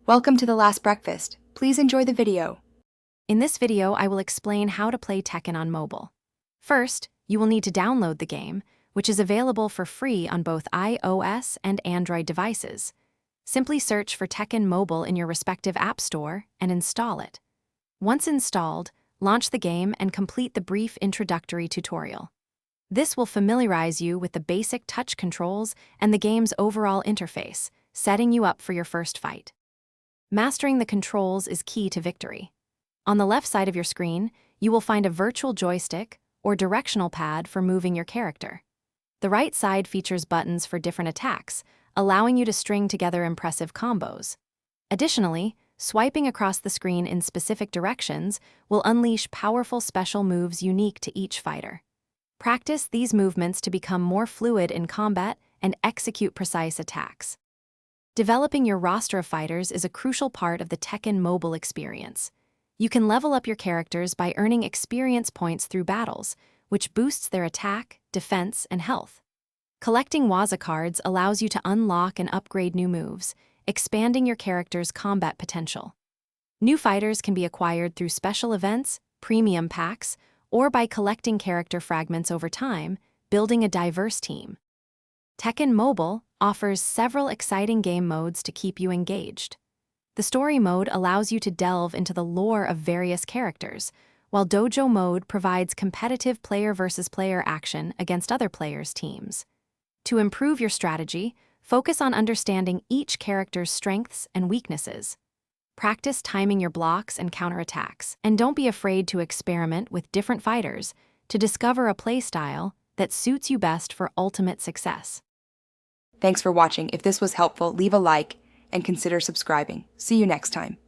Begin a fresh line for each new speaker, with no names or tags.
Welcome to The Last Breakfast. Please enjoy the video.
In this video, I will explain how to play Tekken on mobile. First, you will need to download the game, which is available for free on both iOS and Android devices. Simply search for Tekken Mobile in your respective app store and install it. Once installed, launch the game and complete the brief introductory tutorial. This will familiarize you with the basic touch controls and the game's overall interface, setting you up for your first fight. Mastering the controls is key to victory. On the left side of your screen, you will find a virtual joystick or directional pad for moving your character. The right side features buttons for different attacks, allowing you to string together impressive combos. Additionally, swiping across the screen in specific directions will unleash powerful special moves unique to each fighter. Practice these movements to become more fluid in combat and execute precise attacks. Developing your roster of fighters is a crucial part of the Tekken mobile experience. You can level up your characters by earning experience points through battles, which boosts their attack, defense, and health. Collecting Waza cards allows you to unlock and upgrade new moves, expanding your character's combat potential. New fighters can be acquired through special events, premium packs, or by collecting character fragments over time, building a diverse team. Tekken Mobile offers several exciting game modes to keep you engaged. The story mode allows you to delve into the lore of various characters, while Dojo mode provides competitive player versus player action against other players' teams. To improve your strategy, focus on understanding each character's strengths and weaknesses. Practice timing your blocks and counterattacks, and don't be afraid to experiment with different fighters to discover a playstyle that suits you best for ultimate success.
Thanks for watching. If this was helpful, leave a like and consider subscribing. See you next time.